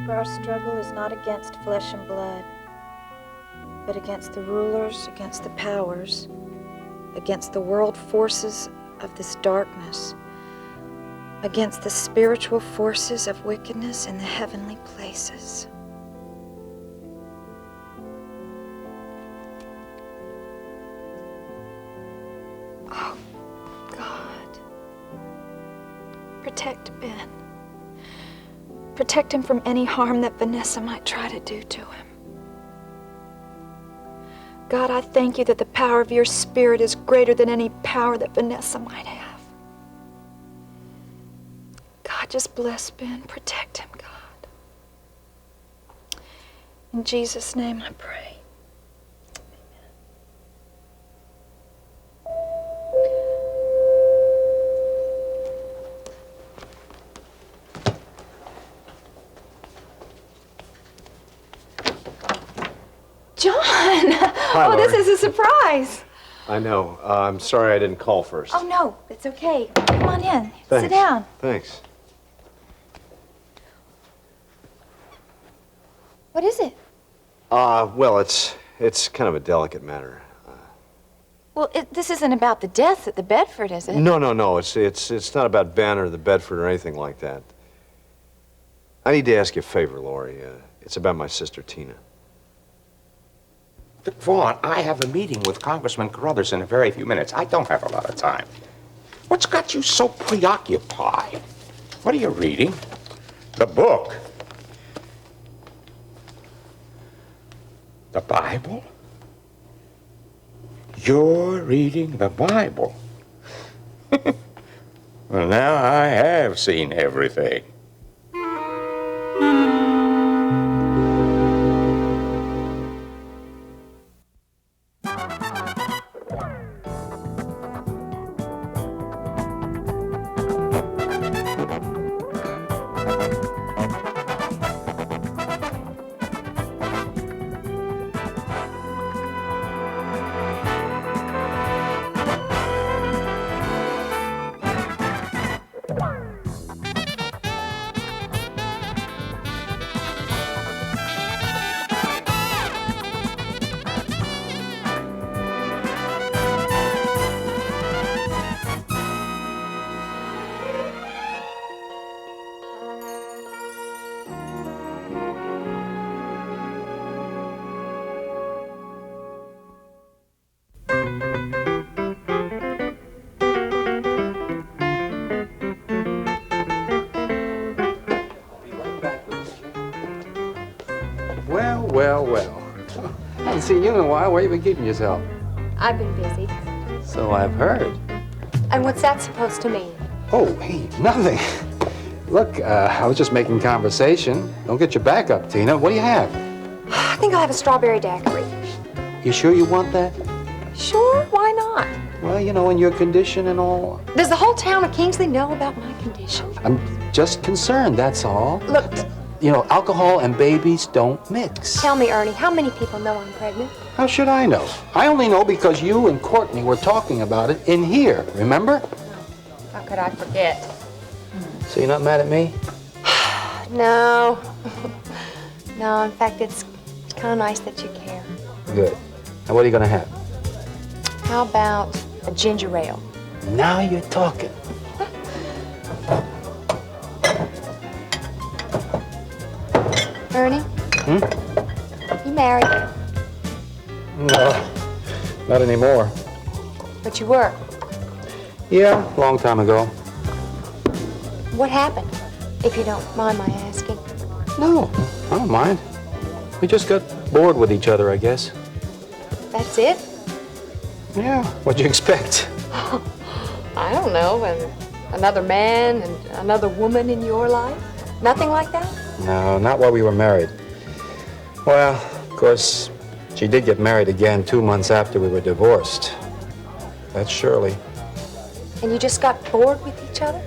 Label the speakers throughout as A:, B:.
A: For our struggle is not against flesh and blood, but against the rulers, against the powers, against the world forces of this darkness, against the spiritual forces of wickedness in the heavenly places. Oh, God. Protect Ben. Protect him from any harm that Vanessa might try to do to him. God, I thank you that the power of your Spirit is greater than any power that Vanessa might have. God, just bless Ben. Protect him, God. In Jesus' name I pray. John!
B: Hi,
A: Oh, this
B: Laurie.
A: is a surprise.
B: I know. I'm sorry I didn't call first.
A: Oh, no, it's okay. Come on in.
B: Thanks.
A: Sit down.
B: Thanks.
A: What is it?
B: Well, it's kind of a delicate matter.
A: Well, this isn't about the deaths at the Bedford, is it?
B: No. It's not about Ben or the Bedford or anything like that. I need to ask you a favor, Laurie. It's about my sister Tina.
C: Vaughn, I have a meeting with Congressman Carruthers in a very few minutes. I don't have a lot of time. What's got you so preoccupied? What are you reading? The book. The Bible? You're reading the Bible. Well, now I have seen everything.
D: Well. I haven't seen you in a while. Where you been keeping yourself?
E: I've been busy.
D: So I've heard.
E: And what's that supposed to mean?
D: Oh, hey, nothing. Look, I was just making conversation. Don't get your back up, Tina. What do you have?
E: I think I'll have a strawberry daiquiri.
D: You sure you want that?
E: Sure, why not?
D: Well, you know, in your condition and all.
E: Does the whole town of Kingsley know about my condition?
D: I'm just concerned, that's all.
E: Look,
D: You know, alcohol and babies don't mix.
E: tell me, Ernie, how many people know I'm pregnant?
D: How should I know? I only know because you and Courtney were talking about it in here, remember?
E: How could I forget?
D: So you're not mad at me?
E: No. No, in fact, it's kind of nice that you care.
D: Good. Now, what are you gonna have?
E: How about a ginger ale?
D: Now you're talking.
E: Ernie? You married?
D: No, not anymore.
E: But you were.
D: Yeah, long time ago.
E: What happened? If you don't mind my asking.
D: No, I don't mind. We just got bored with each other, I guess.
E: That's it?
D: Yeah, what'd you expect?
E: I don't know. Another man and another woman in your life? Nothing like that?
D: No, not while we were married. Well, of course, she did get married again 2 months after we were divorced. That's Shirley.
E: And you just got bored with each other?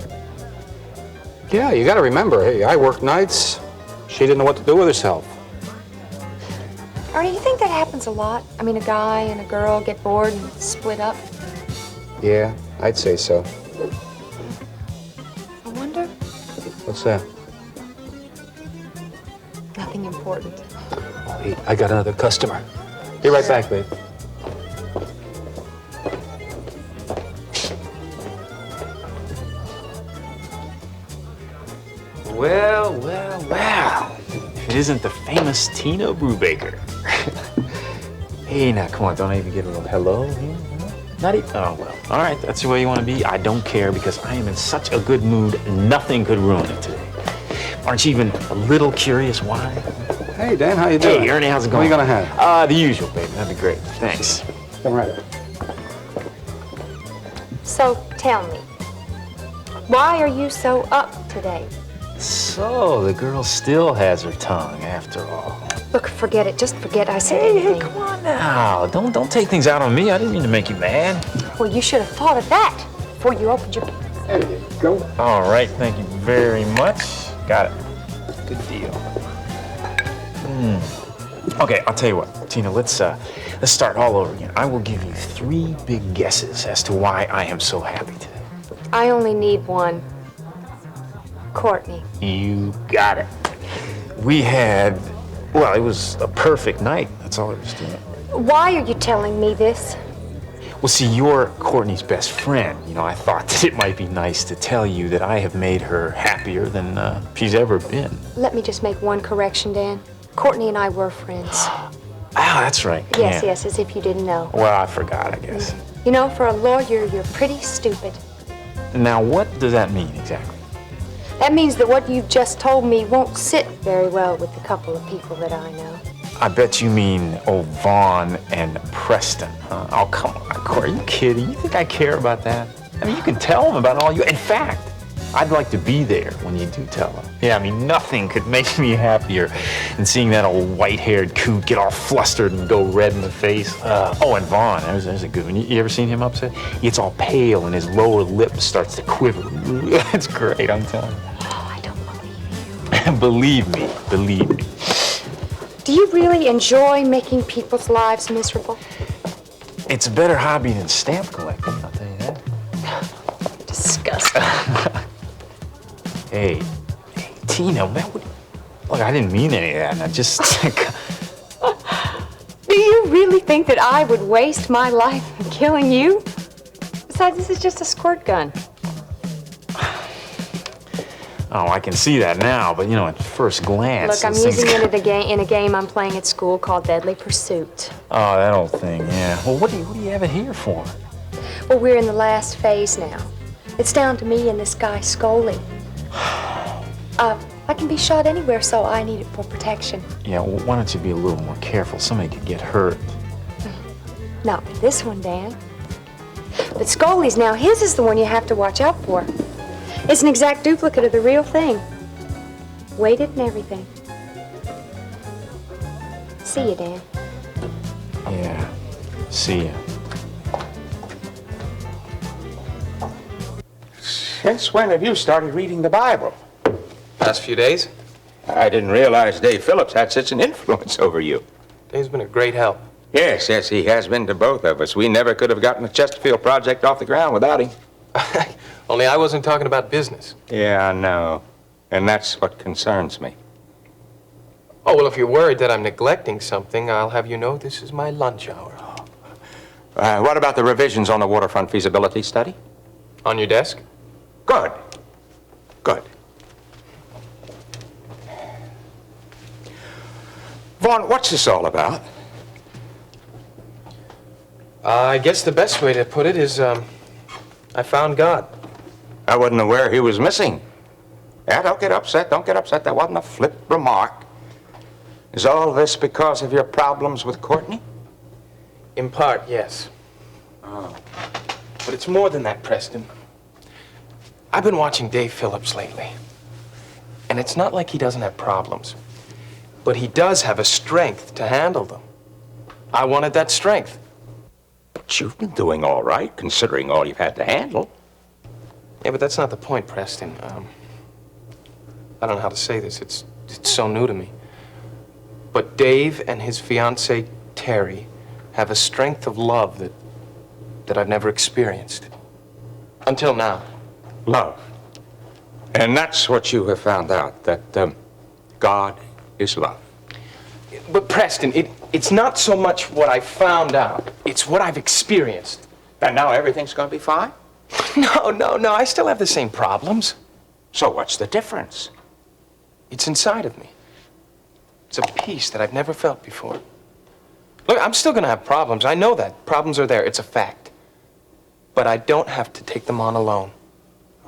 D: Yeah, you gotta remember, hey, I worked nights. She didn't know what to do with herself.
E: Ernie, you think that happens a lot? I mean, a guy and a girl get bored and split up?
D: Yeah, I'd say so.
E: I wonder.
D: What's that?
E: Nothing important.
D: Oh, hey, I got another customer. Be right back, babe.
F: Well, well, well. If it isn't the famous Tina Brubaker. Hey, now, come on, don't I even get a little hello here? Not even, oh, well, all right, that's the way you want to be. I don't care because I am in such a good mood, nothing could ruin it today. Aren't you even a little curious why?
D: Hey, Dan, how you doing?
F: Hey, Ernie, how's it
D: What are
F: going?
D: you gonna have?
F: The usual, baby. That'd be great. Thanks.
D: Come right up.
E: So tell me, why are you so up today?
F: So, the girl still has her tongue, after all.
E: Look, forget it. Just forget I said
F: Hey,
E: anything.
F: come on now. Don't take things out on me. I didn't mean to make you mad.
E: Well, you should have thought of that before you opened your...
D: There you go.
F: All right, thank you very much. Got it. Good deal. Okay, I'll tell you what, Tina. Let's start all over again. I will give you 3 big guesses as to why I am so happy today.
E: I only need one. Courtney.
F: You got it. We had, well, it was a perfect night. That's all there was to it.
E: Why are you telling me this?
F: Well, see, you're Courtney's best friend. You know, I thought that it might be nice to tell you that I have made her happier than she's ever been.
E: Let me just make one correction, Dan. Courtney and I were friends.
F: Ah, that's right.
E: Yes,
F: yeah.
E: yes, as if you didn't know.
F: Well, I forgot, I guess.
E: You know, for a lawyer, you're pretty stupid.
F: Now, what does that mean exactly?
E: That means that what you've just told me won't sit very well with the couple of people that I know.
F: I bet you mean old Vaughn and Preston, huh? Oh, come on, Corey, are you kidding? You think I care about that? I mean, you can tell them about all you... In fact, I'd like to be there when you do tell them. Yeah, I mean, nothing could make me happier than seeing that old white-haired coot get all flustered and go red in the face. Oh, and Vaughn, there's a good one. You ever seen him upset? He gets all pale and his lower lip starts to quiver. It's great, I'm telling you.
E: Oh, I don't believe you.
F: Believe me.
E: Do you really enjoy making people's lives miserable?
F: It's a better hobby than stamp collecting, I'll tell you that.
E: Disgusting.
F: Hey, Tina, man, look, I didn't mean any of that, and I just...
E: Do you really think that I would waste my life killing you? Besides, this is just a squirt gun.
F: Oh, I can see that now, but, you know, at first glance...
E: Look, I'm
F: those things-
E: using it in a game I'm playing at school called Deadly Pursuit.
F: Oh, that old thing, yeah. Well, what do you have it here for?
E: Well, we're in the last phase now. It's down to me and this guy Scully. I can be shot anywhere, so I need it for protection.
F: Yeah, well, why don't you be a little more careful? Somebody could get hurt.
E: Not with this one, Dan. But Scully's now, his is the one you have to watch out for. It's an exact duplicate of the real thing. Weighted and everything. See you, Dan.
F: Yeah, see ya.
C: Since when have you started reading the Bible?
G: Past few days,
C: I didn't realize Dave Phillips had such an influence over you.
G: Dave's been a great help.
C: Yes, he has been to both of us. We never could have gotten the Chesterfield project off the ground without him.
G: Only I wasn't talking about business.
C: Yeah, I know. And that's what concerns me.
G: Oh, well, if you're worried that I'm neglecting something, I'll have you know this is my lunch hour.
C: What about the revisions on the waterfront feasibility study?
G: On your desk?
C: Good. Good. Vaughn, what's this all about?
G: I guess the best way to put it is, I found God.
C: I wasn't aware he was missing. Yeah, don't get upset. Don't get upset. That wasn't a flip remark. Is all this because of your problems with Courtney?
G: In part, yes.
C: Oh.
G: But it's more than that, Preston. I've been watching Dave Phillips lately. And it's not like he doesn't have problems. But he does have a strength to handle them. I wanted that strength.
C: But you've been doing all right, considering all you've had to handle.
G: Yeah, but that's not the point, Preston. I don't know how to say this. It's so new to me. But Dave and his fiancée, Terry, have a strength of love that I've never experienced. Until now.
C: Love. And that's what you have found out, that God is love.
G: But Preston, it's not so much what I found out. It's what I've experienced.
C: And now everything's going to be fine?
G: No. I still have the same problems.
C: So what's the difference?
G: It's inside of me. It's a peace that I've never felt before. Look, I'm still going to have problems. I know that. Problems are there. It's a fact. But I don't have to take them on alone.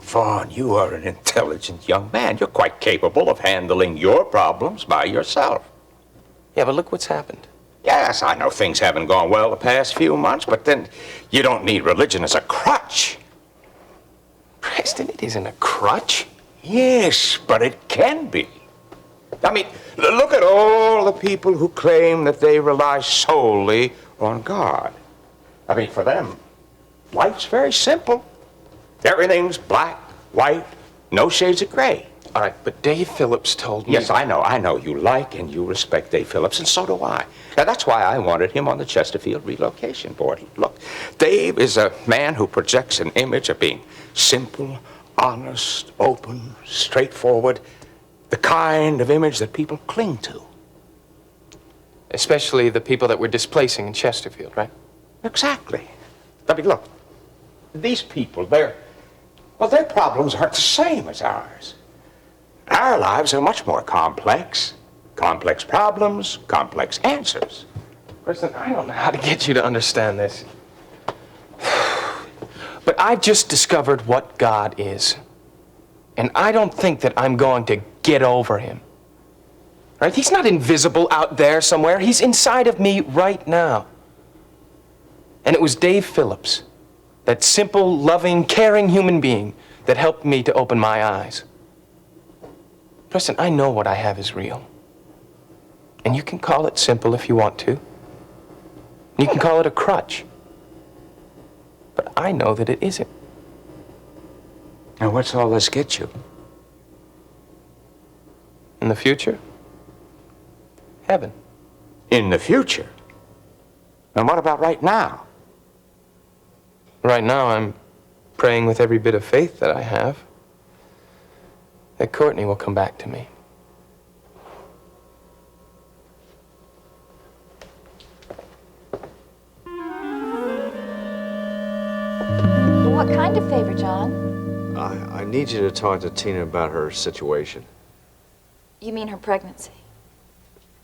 C: Vaughn, you are an intelligent young man. You're quite capable of handling your problems by yourself.
G: Yeah, but look what's happened.
C: Yes, I know things haven't gone well the past few months, but then you don't need religion as a crutch.
G: Preston, it isn't a crutch.
C: Yes, but it can be. I mean, look at all the people who claim that they rely solely on God. I mean, for them, life's very simple. Everything's black, white, no shades of gray.
G: All right, but Dave Phillips told me...
C: Yes, I know. You like and you respect Dave Phillips, and so do I. Now, that's why I wanted him on the Chesterfield Relocation Board. Look, Dave is a man who projects an image of being simple, honest, open, straightforward, the kind of image that people cling to.
G: Especially the people that we're displacing in Chesterfield, right?
C: Exactly. I mean, look, these people, their problems aren't the same as ours. Our lives are much more complex. Complex problems, complex answers.
G: Preston, I don't know how to get you to understand this. But I just discovered what God is. And I don't think that I'm going to get over him. Right? He's not invisible out there somewhere. He's inside of me right now. And it was Dave Phillips, that simple, loving, caring human being, that helped me to open my eyes. Preston, I know what I have is real. And you can call it simple if you want to. You can call it a crutch. But I know that it isn't.
C: Now, what's all this get you?
G: In the future, heaven.
C: In the future? And what about right now?
G: Right now, I'm praying with every bit of faith that I have that Courtney will come back to me.
A: What kind of favor, John?
B: I need you to talk to Tina about her situation.
A: You mean her pregnancy?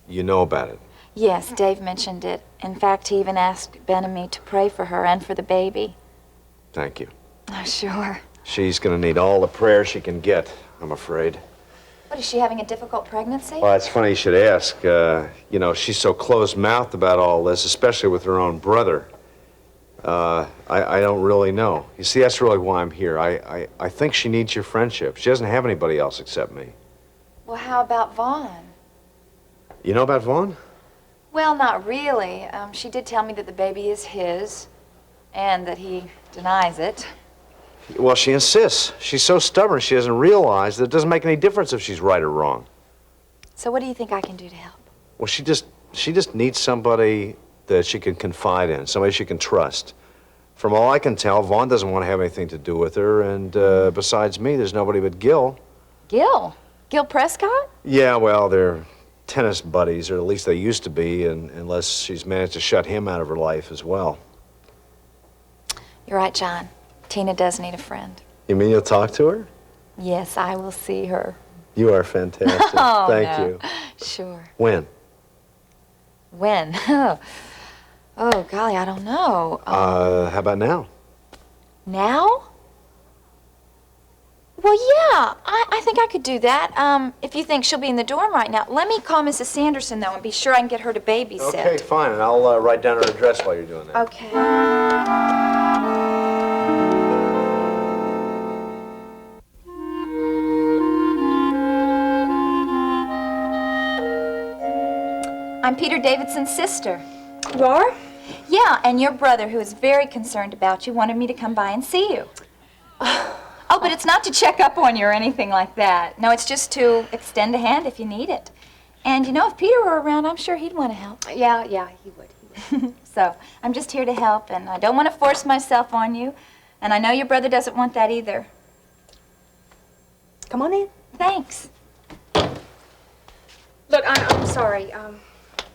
B: You know about it.
A: Yes, Dave mentioned it. In fact, he even asked Ben and me to pray for her and for the baby.
B: Thank you.
A: Oh, sure.
B: She's going to need all the prayer she can get, I'm afraid.
A: What, is she having a difficult pregnancy?
B: Well, it's funny you should ask. You know, she's so closed-mouthed about all this, especially with her own brother. I don't really know. You see, that's really why I'm here. I think she needs your friendship. She doesn't have anybody else except me.
A: Well, how about Vaughn?
B: You know about Vaughn?
A: Well, not really. She did tell me that the baby is his, and that he denies it.
B: Well, she insists. She's so stubborn she doesn't realize that it doesn't make any difference if she's right or wrong.
A: So what do you think I can do to help?
B: Well, she just needs somebody that she can confide in, somebody she can trust. From all I can tell, Vaughn doesn't want to have anything to do with her, and besides me, there's nobody but Gil.
A: Gil? Gil Prescott?
B: Yeah, well, they're tennis buddies, or at least they used to be, unless she's managed to shut him out of her life as well.
A: You're right, John. Tina does need a friend.
B: You mean you'll talk to her?
A: Yes, I will see her.
B: You are fantastic.
A: Oh,
B: Thank
A: no.
B: you.
A: Sure.
B: When?
A: When? Oh, golly, I don't know.
B: How about now?
A: Now? Well, yeah, I think I could do that. If you think she'll be in the dorm right now. Let me call Mrs. Sanderson, though, and be sure I can get her to babysit.
B: Okay, fine, and I'll write down her address while you're doing that.
A: Okay. I'm Peter Davidson's sister.
E: You are?
A: Yeah, and your brother, who is very concerned about you, wanted me to come by and see you. Oh, but it's not to check up on you or anything like that. No, it's just to extend a hand if you need it. And, you know, if Peter were around, I'm sure he'd want to help.
E: Yeah, he would.
A: So, I'm just here to help, and I don't want to force myself on you. And I know your brother doesn't want that either.
E: Come on in.
A: Thanks.
E: Look, I'm sorry.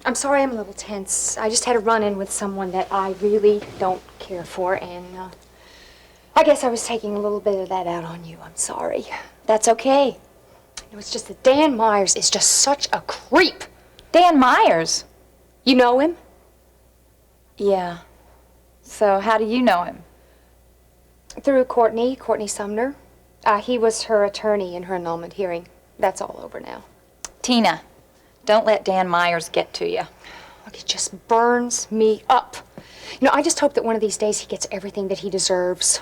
E: I'm sorry I'm a little tense. I just had a run-in with someone that I really don't care for, and I guess I was taking a little bit of that out on you. I'm sorry. That's okay. It's just that Dan Myers is just such a creep.
A: Dan Myers?
E: You know him?
A: Yeah. So how do you know him?
E: Through Courtney Sumner. He was her attorney in her annulment hearing. That's all over now.
A: Tina, don't let Dan Myers get to you.
E: Look, it just burns me up. You know, I just hope that one of these days he gets everything that he deserves.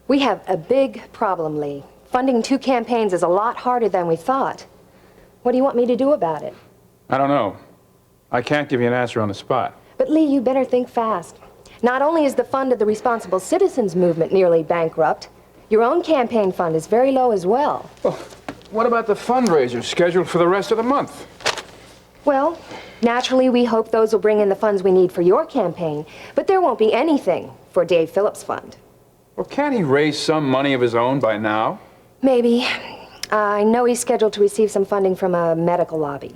H: We have a big problem, Lee. Funding 2 campaigns is a lot harder than we thought. What do you want me to do about it?
I: I don't know. I can't give you an answer on the spot.
H: But Lee, you better think fast. Not only is the fund of the Responsible Citizens movement nearly bankrupt, your own campaign fund is very low as well.
I: Well, what about the fundraisers scheduled for the rest of the month?
H: Well, naturally, we hope those will bring in the funds we need for your campaign, but there won't be anything for Dave Phillips' fund.
I: Well, can't he raise some money of his own by now?
H: Maybe. I know he's scheduled to receive some funding from a medical lobby.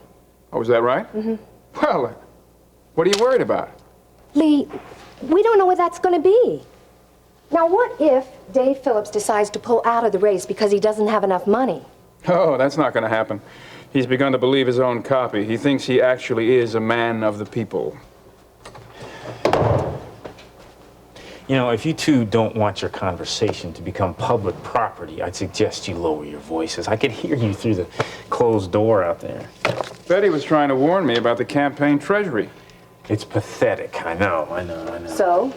I: Oh, is that right? Mm-hmm. Well, what are you worried about?
H: Lee, we don't know what that's going to be. Now, what if Dave Phillips decides to pull out of the race because he doesn't have enough money?
I: Oh, that's not going to happen. He's begun to believe his own copy. He thinks he actually is a man of the people.
F: You know, if you two don't want your conversation to become public property, I'd suggest you lower your voices. I could hear you through the closed door out there.
I: Betty was trying to warn me about the campaign treasury.
F: It's pathetic. I know.
H: So,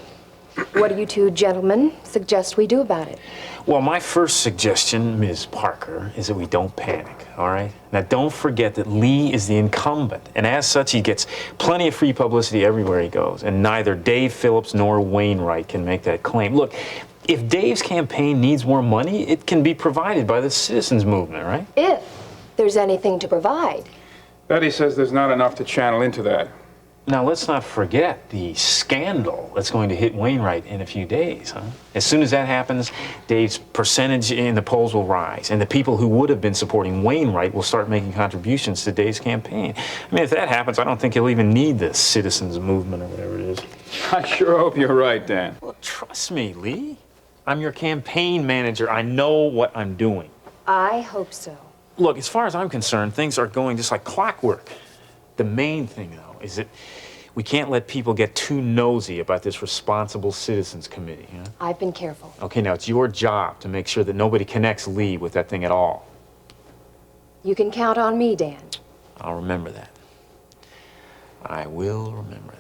H: what do you two gentlemen suggest we do about it?
F: Well, my first suggestion, Ms. Parker, is that we don't panic, all right? Now, don't forget that Lee is the incumbent, and as such, he gets plenty of free publicity everywhere he goes, and neither Dave Phillips nor Wainwright can make that claim. Look, if Dave's campaign needs more money, it can be provided by the citizens movement, right?
H: If there's anything to provide.
I: Betty says there's not enough to channel into that.
F: Now, let's not forget the scandal that's going to hit Wainwright in a few days, huh? As soon as that happens, Dave's percentage in the polls will rise, and the people who would have been supporting Wainwright will start making contributions to Dave's campaign. I mean, if that happens, I don't think he'll even need the citizens movement or whatever it is.
I: I sure hope you're right, Dan.
F: Well, trust me, Lee. I'm your campaign manager. I know what I'm doing.
H: I hope so.
F: Look, as far as I'm concerned, things are going just like clockwork. The main thing, though, is that we can't let people get too nosy about this Responsible Citizens Committee. You know?
H: I've been careful.
F: Okay, now it's your job to make sure that nobody connects Lee with that thing at all.
H: You can count on me, Dan.
F: I'll remember that. I will remember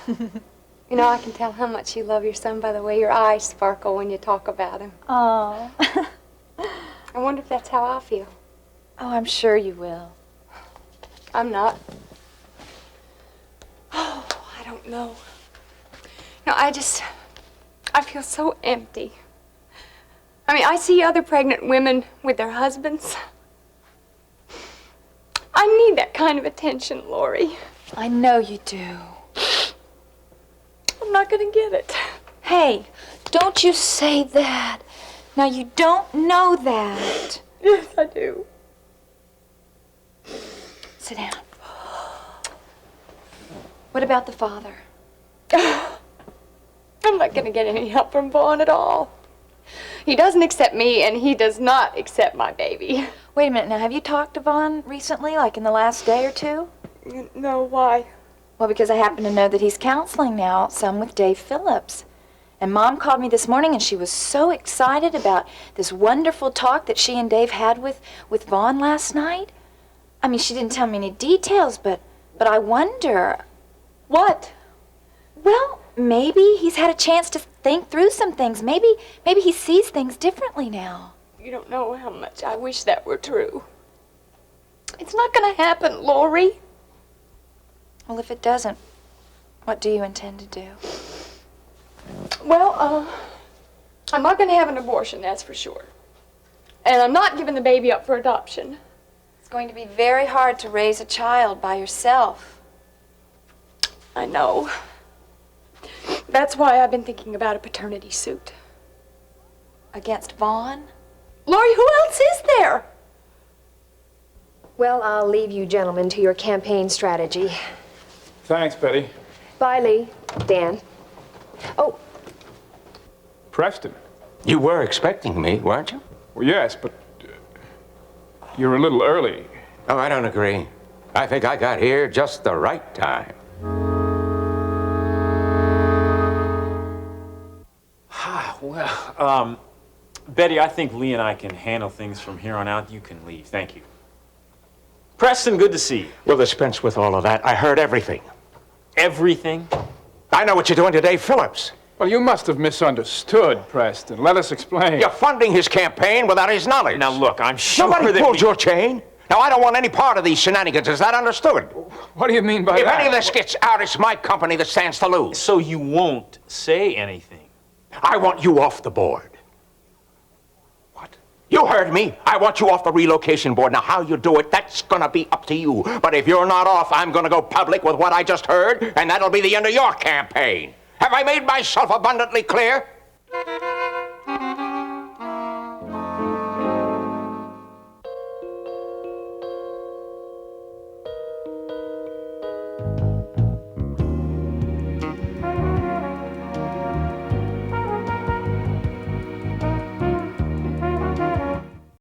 F: that.
E: You know, I can tell how much you love your son by the way your eyes sparkle when you talk about him.
A: Oh.
E: I wonder if that's how I feel.
A: Oh, I'm sure you will.
E: I'm not. Oh, I don't know. No, I feel so empty. I mean, I see other pregnant women with their husbands. I need that kind of attention, Lori.
A: I know you do.
E: I'm not gonna get it.
A: Hey, don't you say that. Now, you don't know that.
E: Yes, I do.
A: Sit down. What about the father?
E: I'm not gonna get any help from Vaughn at all. He doesn't accept me, and he does not accept my baby.
A: Wait a minute now, have you talked to Vaughn recently, like in the last day or two?
E: No, why?
A: Well, because I happen to know that he's counseling now, some with Dave Phillips. And Mom called me this morning, and she was so excited about this wonderful talk that she and Dave had with Vaughn last night. I mean, she didn't tell me any details, but I wonder.
E: What?
A: Well, maybe he's had a chance to think through some things. Maybe he sees things differently now.
E: You don't know how much I wish that were true. It's not gonna happen, Lori.
A: Well, if it doesn't, what do you intend to do?
E: Well, I'm not gonna have an abortion, that's for sure. And I'm not giving the baby up for adoption.
A: It's going to be very hard to raise a child by yourself.
E: I know. That's why I've been thinking about a paternity suit. Against Vaughn? Laurie, who else is there?
H: Well, I'll leave you gentlemen to your campaign strategy.
I: Thanks, Betty.
H: Bye, Lee. Dan. Oh,
I: Preston.
C: You were expecting me, weren't you?
I: Well, yes, but you're a little early.
C: Oh, I don't agree. I think I got here just the right time.
F: Well, Betty, I think Lee and I can handle things from here on out. You can leave. Thank you. Preston, good to see you.
C: We'll dispense with all of that. I heard everything.
F: Everything?
C: I know what you're doing to Dave Phillips.
I: Well, you must have misunderstood, Preston. Let us explain.
C: You're funding his campaign without his knowledge.
F: Now, look, I'm sure
C: Somebody
F: that
C: pulled your chain. Now, I don't want any part of these shenanigans. Is that understood?
I: What do you mean by
C: If
I: that?
C: any of this gets out, it's my company that stands to lose.
F: So you won't say anything?
C: I want you off the board. What? You heard me. I want you off the relocation board. Now, how you do it, that's gonna be up to you. But if you're not off, I'm gonna go public with what I just heard, and that'll be the end of your campaign. Have I made myself abundantly clear?